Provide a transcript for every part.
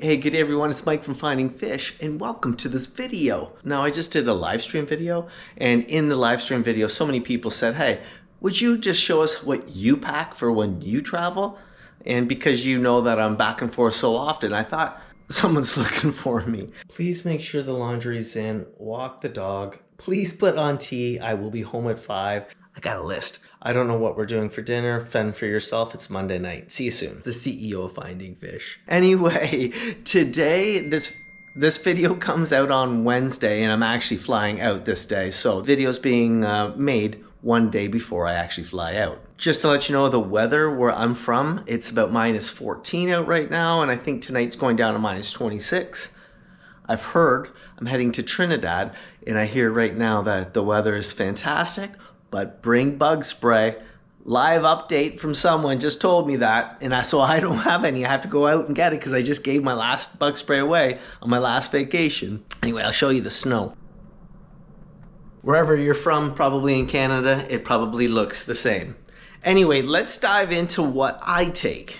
Hey, good day everyone, it's Mike from Finding Fish and welcome to this video. Now I just did a live stream video, and in the live stream video so many people said, hey, would you just show us what you pack for when you travel? And because you know that I'm back and forth so often, I thought someone's looking for me. Please make sure the laundry's in, walk the dog, please put on tea, I will be home at 5. I got a list. I don't know what we're doing for dinner. Fend for yourself. It's Monday night. See you soon. The CEO of Finding Fish. Anyway, today, this video comes out on Wednesday, and I'm actually flying out this day. So video's being made one day before I actually fly out. Just to let you know, the weather where I'm from, it's about -14 out right now, and I think tonight's going down to -26. I've heard, I'm heading to Trinidad, and I hear right now that the weather is fantastic. But bring bug spray. Live update from someone just told me that, and so I don't have any. I have to go out and get it because I just gave my last bug spray away on my last vacation. Anyway, I'll show you the snow. Wherever you're from, probably in Canada, it probably looks the same. Anyway, let's dive into what I take.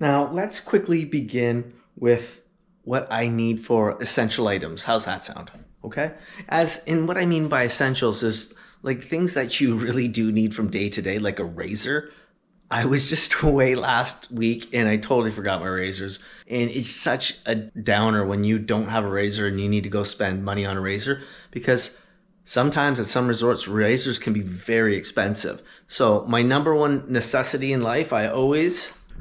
Now, let's quickly begin with what I need for essential items. How's that sound? Okay? As in, what I mean by essentials is like things that you really do need from day to day, like a razor. I was just away last week and I totally forgot my razors. And it's such a downer when you don't have a razor and you need to go spend money on a razor, because sometimes at some resorts, razors can be very expensive. So my number one necessity in life,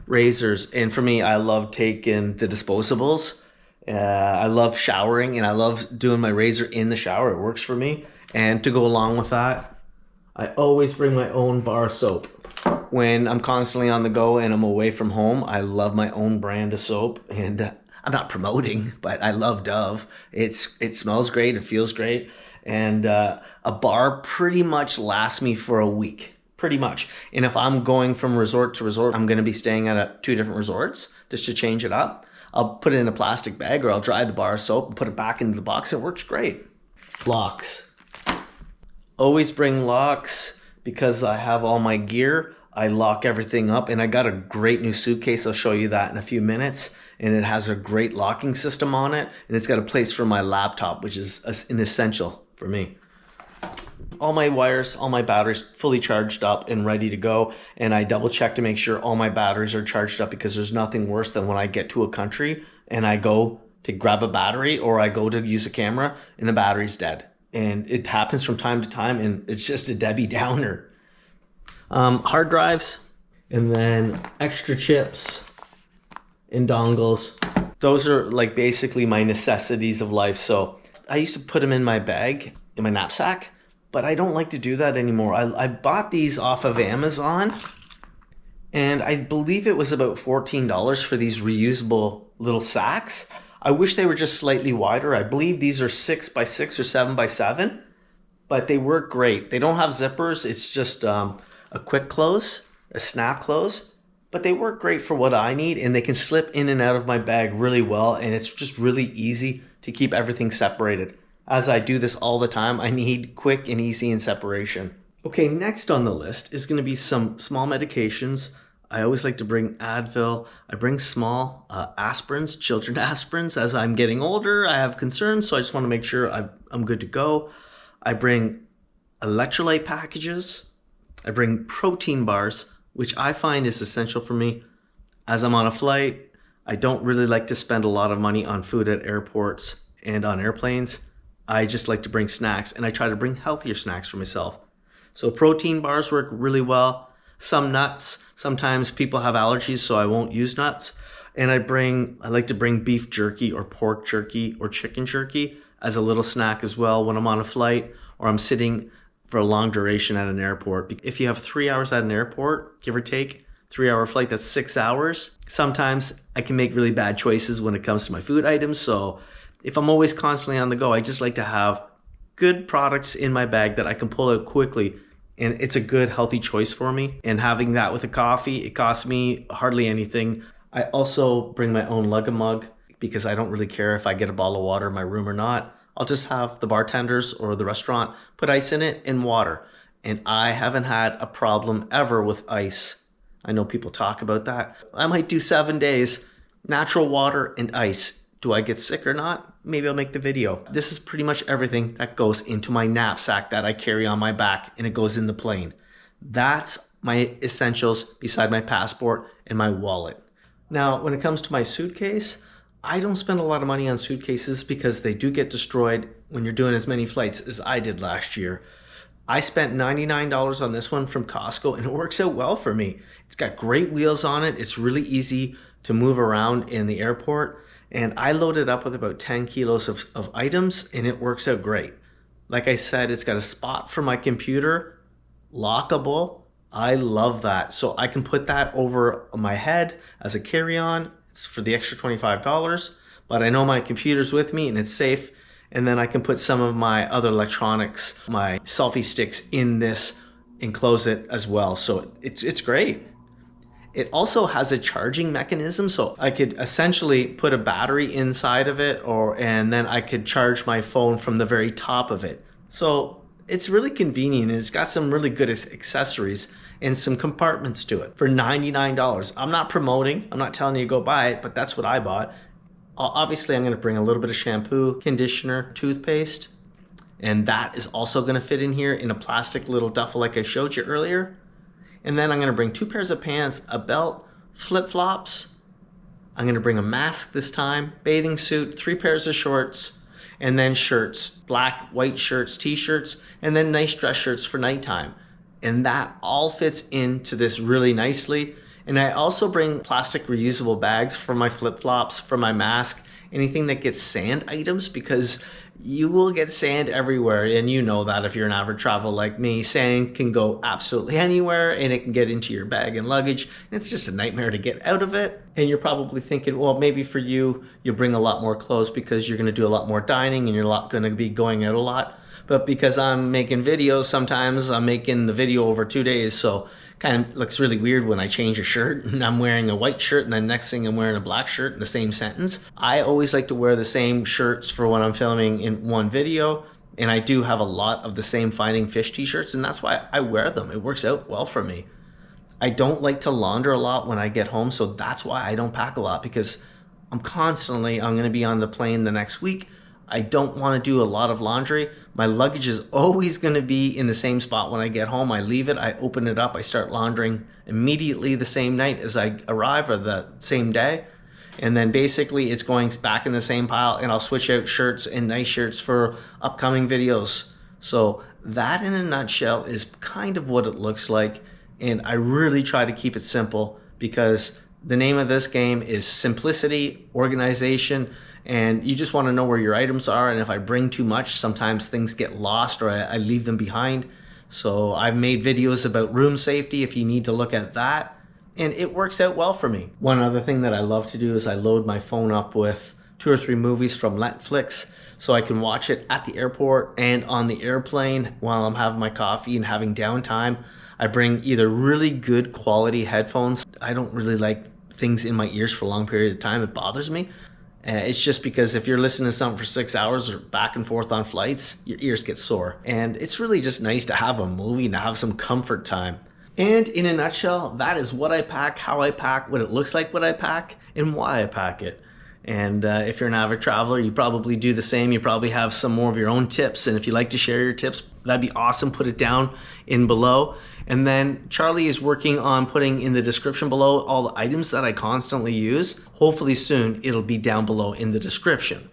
razors. And for me, I love taking the disposables. I love showering and I love doing my razor in the shower. It works for me. And to go along with that, I always bring my own bar soap. When I'm constantly on the go and I'm away from home, I love my own brand of soap. And I'm not promoting, but I love Dove. It smells great, it feels great. And a bar pretty much lasts me for a week, pretty much. And if I'm going from resort to resort, I'm gonna be staying at 2 different resorts just to change it up. I'll put it in a plastic bag, or I'll dry the bar of soap and put it back into the box. It works great. Locks. Always bring locks because I have all my gear. I lock everything up, and I got a great new suitcase. I'll show you that in a few minutes. And it has a great locking system on it. And it's got a place for my laptop, which is an essential for me. All my wires, all my batteries fully charged up and ready to go. And I double check to make sure all my batteries are charged up, because there's nothing worse than when I get to a country and I go to grab a battery or I go to use a camera and the battery's dead. And it happens from time to time, and it's just a Debbie Downer. Hard drives, and then extra chips and dongles. Those are like basically my necessities of life. So I used to put them in my bag, in my knapsack, but I don't like to do that anymore. I bought these off of Amazon, and I believe it was about $14 for these reusable little sacks. I wish they were just slightly wider. I believe these are 6x6 or 7x7, but they work great. They don't have zippers. It's just a quick close, a snap close, but they work great for what I need, and they can slip in and out of my bag really well, and it's just really easy to keep everything separated. As I do this all the time, I need quick and easy in separation. Okay, next on the list is going to be some small medications. I always like to bring Advil. I bring small aspirins, children aspirins. As I'm getting older, I have concerns, so I just want to make sure I'm good to go. I bring electrolyte packages. I bring protein bars, which I find is essential for me. As I'm on a flight, I don't really like to spend a lot of money on food at airports and on airplanes. I just like to bring snacks, and I try to bring healthier snacks for myself. So protein bars work really well. Some nuts. Sometimes people have allergies, so I won't use nuts. And I like to bring beef jerky or pork jerky or chicken jerky as a little snack as well when I'm on a flight or I'm sitting for a long duration at an airport. If you have 3 hours at an airport, give or take, 3-hour flight, that's 6 hours. Sometimes I can make really bad choices when it comes to my food items. So if I'm always constantly on the go, I just like to have good products in my bag that I can pull out quickly. And it's a good, healthy choice for me. And having that with a coffee, it costs me hardly anything. I also bring my own lug-a-mug because I don't really care if I get a bottle of water in my room or not. I'll just have the bartenders or the restaurant put ice in it and water. And I haven't had a problem ever with ice. I know people talk about that. I might do 7 days natural water and ice. Do I get sick or not? Maybe I'll make the video. This is pretty much everything that goes into my knapsack that I carry on my back, and it goes in the plane. That's my essentials beside my passport and my wallet. Now, when it comes to my suitcase, I don't spend a lot of money on suitcases because they do get destroyed when you're doing as many flights as I did last year. I spent $99 on this one from Costco, and it works out well for me. It's got great wheels on it. It's really easy to move around in the airport. And I loaded up with about 10 kilos of items, and it works out great. Like I said, it's got a spot for my computer, lockable. I love that. So I can put that over my head as a carry-on. It's for the extra $25, but I know my computer's with me and it's safe. And then I can put some of my other electronics, my selfie sticks in this and close it as well. So it's great. It also has a charging mechanism, so I could essentially put a battery inside of it, and then I could charge my phone from the very top of it. So it's really convenient, and it's got some really good accessories and some compartments to it for $99. I'm not promoting, I'm not telling you to go buy it, but that's what I bought. Obviously, I'm gonna bring a little bit of shampoo, conditioner, toothpaste, and that is also gonna fit in here in a plastic little duffel like I showed you earlier. And then I'm gonna bring 2 pairs of pants, a belt, flip-flops. I'm gonna bring a mask this time, bathing suit, 3 pairs of shorts, and then shirts, black, white shirts, t-shirts, and then nice dress shirts for nighttime. And that all fits into this really nicely. And I also bring plastic reusable bags for my flip-flops, for my mask, anything that gets sand items, because you will get sand everywhere, and you know that if you're an avid traveler like me. Sand can go absolutely anywhere, and it can get into your bag and luggage, and it's just a nightmare to get out of it. And you're probably thinking, well, maybe for you, you'll bring a lot more clothes because you're gonna do a lot more dining and you're gonna be going out a lot. But because I'm making videos, sometimes I'm making the video over 2 days, so kind of looks really weird when I change a shirt and I'm wearing a white shirt and then next thing I'm wearing a black shirt in the same sentence. I always like to wear the same shirts for when I'm filming in one video, and I do have a lot of the same Finding Fish t-shirts, and that's why I wear them. It works out well for me. I don't like to launder a lot when I get home, so that's why I don't pack a lot, because I'm gonna be on the plane the next week. I don't want to do a lot of laundry. My luggage is always going to be in the same spot when I get home. I leave it, I open it up, I start laundering immediately the same night as I arrive, or the same day. And then basically it's going back in the same pile, and I'll switch out shirts and nice shirts for upcoming videos. So that in a nutshell is kind of what it looks like. And I really try to keep it simple, because the name of this game is simplicity, organization, and you just want to know where your items are. And if I bring too much, sometimes things get lost or I leave them behind. So I've made videos about room safety if you need to look at that, and it works out well for me. One other thing that I love to do is I load my phone up with 2 or 3 movies from Netflix, so I can watch it at the airport and on the airplane while I'm having my coffee and having downtime. I bring either really good quality headphones. I don't really like things in my ears for a long period of time. It bothers me. It's just because if you're listening to something for 6 hours or back and forth on flights, your ears get sore. And it's really just nice to have a movie and to have some comfort time. And in a nutshell, that is what I pack, how I pack, what it looks like when I pack, and why I pack it. And if you're an avid traveler, you probably do the same. You probably have some more of your own tips. And if you'd like to share your tips, that'd be awesome. Put it down in below. And then Charlie is working on putting in the description below all the items that I constantly use. Hopefully soon it'll be down below in the description.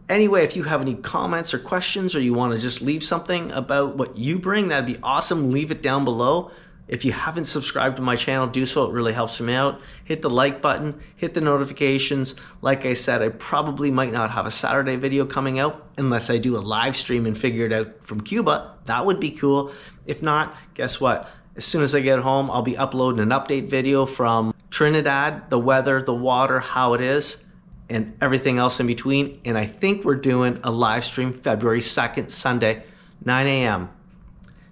Anyway, if you have any comments or questions, or you want to just leave something about what you bring, that'd be awesome. Leave it down below. If you haven't subscribed to my channel, do so. It really helps me out. Hit the like button, hit the notifications. Like I said, I probably might not have a Saturday video coming out unless I do a live stream and figure it out from Cuba. That would be cool. If not, guess what? As soon as I get home, I'll be uploading an update video from Trinidad, the weather, the water, how it is, and everything else in between. And I think we're doing a live stream February 2nd, Sunday, 9 a.m.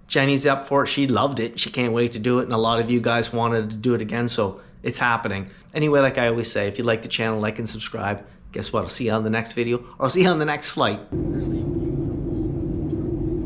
Jenny's up for it. She loved it. She can't wait to do it. And a lot of you guys wanted to do it again, so it's happening. Anyway, like I always say, if you like the channel, like and subscribe. Guess what? I'll see you on the next video, or I'll see you on the next flight.